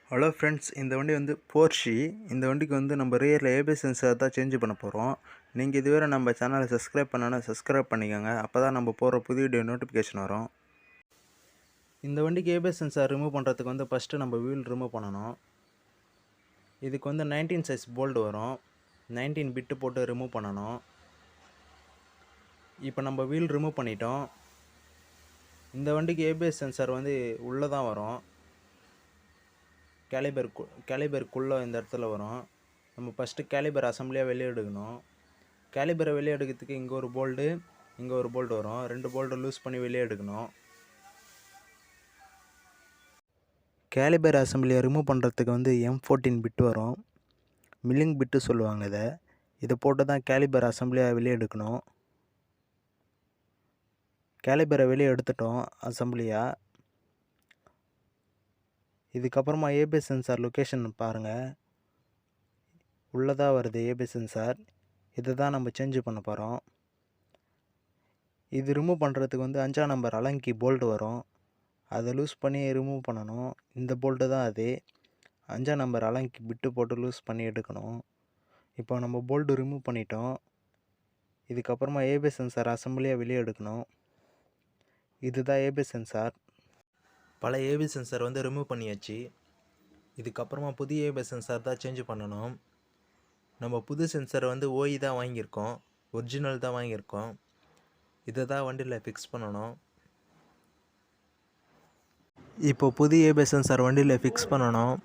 Hello friends, இந்த வண்டி வந்து போர்ஷி. இந்த வண்டிக்கு வந்து நம்ம ரியரில் ஏபிஎஸ் சென்சார் தான் சேஞ்ச் பண்ண போகிறோம். நீங்கள் இதுவரை நம்ம சேனலை சப்ஸ்கிரைப் பண்ணனா சப்ஸ்கிரைப் பண்ணிக்கோங்க. அப்போ தான் நம்ம போகிற புதிய வீடியோ நோட்டிஃபிகேஷன் வரும். இந்த வண்டிக்கு ஏபிஎஸ் சென்சார் ரிமூவ் பண்ணுறதுக்கு வந்து ஃபஸ்ட்டு நம்ம வீல் ரிமூவ் பண்ணணும். இதுக்கு வந்து 19 சைஸ் போல்டு வரும். 19 பிட்டு போட்டு ரிமூவ் பண்ணணும். இப்போ நம்ம வீல் ரிமூவ் பண்ணிட்டோம். இந்த வண்டிக்கு ஏபிஎஸ் சென்சார் வந்து உள்ளே தான் வரும். கேலிபருக்குள்ளே இந்த இடத்துல வரும். நம்ம ஃபஸ்ட்டு கேலிபர் அசம்பிளியாக வெளியே எடுக்கணும். கேலிபரை வெளியே எடுக்கிறதுக்கு இங்கே ஒரு போல்டு, இங்கே ஒரு போல்டு வரும். 2 போல்டு லூஸ் பண்ணி வெளியே எடுக்கணும். கேலிபர் அசம்பிளியை ரிமூவ் பண்ணுறதுக்கு வந்து M14 பிட்டு வரும். மில்லிங் பிட்டு சொல்லுவாங்க இதை போட்டு தான் கேலிபர் அசம்பிளியாக வெளியே எடுக்கணும். கேலிபரை வெளியே எடுத்துட்டோம் அசம்பிளியாக. இதுக்கப்புறமா ஏபிஎஸ் சென்சார் லொக்கேஷன் பாருங்கள், உள்ளதாக வருது ஏபிஎஸ் சென்சார். இதை தான் நம்ம சேஞ்ச் பண்ண போகிறோம். இது ரிமூவ் பண்ணுறதுக்கு வந்து 5ஆம் நம்பர் அலங்கி போல்டு வரும். அதை லூஸ் பண்ணி ரிமூவ் பண்ணணும். இந்த போல்டு தான் அது. 5ஆம் நம்பர் அலங்கி பிட்டு போட்டு லூஸ் பண்ணி எடுக்கணும். இப்போ நம்ம போல்டு ரிமூவ் பண்ணிட்டோம். இதுக்கப்புறமா ஏபிஎஸ் சென்சார் அசம்பிளியாக வெளியே எடுக்கணும். இதுதான் ஏபிஎஸ் சென்சார். பழைய ஏபிஎஸ் சென்சார் வந்து ரிமூவ் பண்ணியாச்சு. இதுக்கப்புறமா புதிய ஏபிஎஸ் சென்சார் தான் சேஞ்ச் பண்ணணும். நம்ம புது சென்சார் வந்து ஓஇ தான் வாங்கியிருக்கோம், ஒரிஜினல் தான் வாங்கியிருக்கோம். இதை தான் வண்டியில் ஃபிக்ஸ் பண்ணணும். இப்போ புதிய ஏபிஎஸ் சென்சார் வண்டியில் ஃபிக்ஸ் பண்ணணும்.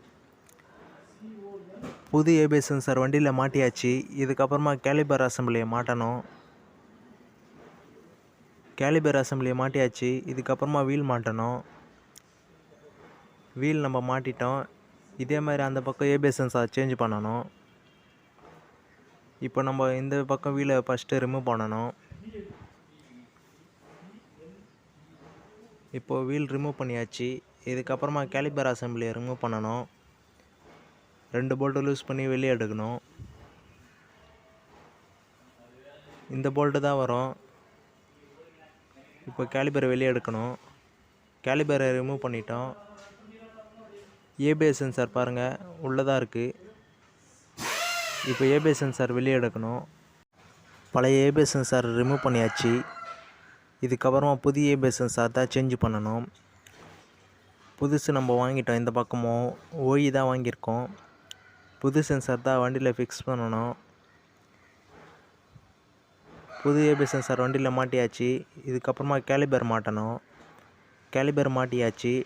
புது ஏபிஎஸ் சென்சார் வண்டியில் மாட்டியாச்சு. இதுக்கப்புறமா கேலிபர் அசம்பிளியை மாட்டணும். கேலிபர் அசம்பிளியை மாட்டியாச்சு. இதுக்கப்புறமா வீல் மாட்டணும். வீல் நம்ம மாட்டிட்டோம். இதே மாதிரி அந்த பக்கம் ஏபிஎஸ் சென்சார் சேஞ்ச் பண்ணணும். இப்போ நம்ம இந்த பக்கம் வீலை ஃபஸ்ட்டு ரிமூவ் பண்ணணும். இப்போது வீல் ரிமூவ் பண்ணியாச்சு. இதுக்கப்புறமா கேலிபர் அசம்பிளியை ரிமூவ் பண்ணணும். 2 போல்ட்டு லூஸ் பண்ணி வெளியே எடுக்கணும். இந்த போல்ட்டு தான் வரும். இப்போ கேலிபரை வெளியே எடுக்கணும். கேலிபரை ரிமூவ் பண்ணிட்டோம். ஏபிஎஸ் சென்சார் பாருங்கள், உள்ளதாக இருக்குது. இப்போ ஏபிஎஸ் சென்சார் வெளியே எடுக்கணும். பழைய ஏபிஎஸ் சென்சார் ரிமூவ் பண்ணியாச்சு. இதுக்கப்புறமா புதிய ஏபிஎஸ் சென்சார் தான் சேஞ்ச் பண்ணணும். புதுசு நம்ம வாங்கிட்டோம். இந்த பக்கமும் ஓஇ தான் வாங்கியிருக்கோம். புது சென்சார் தான் வண்டியில் ஃபிக்ஸ் பண்ணணும். புது ஏபிஎஸ் சென்சார் வண்டியில் மாட்டியாச்சு. இதுக்கப்புறமா கேலிபர் மாட்டணும். கேலிபர் மாட்டியாச்சு.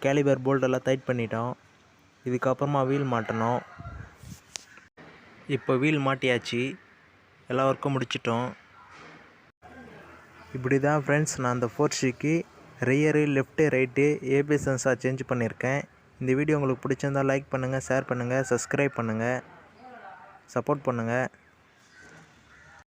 கேலிபர் போல்டெல்லாம் டைட் பண்ணிட்டோம். இதுக்கப்புறமா வீல் மாட்டணும். இப்போ வீல் மாட்டியாச்சு. எல்லா ஒர்க்கும் முடிச்சிட்டோம். இப்படி தான் ஃப்ரெண்ட்ஸ், நான் அந்த போர்ஷிக்கு rear, left, right ABS sensor change பண்ணியிருக்கேன். இந்த வீடியோ உங்களுக்கு பிடிச்சிருந்தால் லைக் பண்ணுங்கள், ஷேர் பண்ணுங்கள், சப்ஸ்கிரைப் பண்ணுங்கள், சப்போர்ட் பண்ணுங்கள்.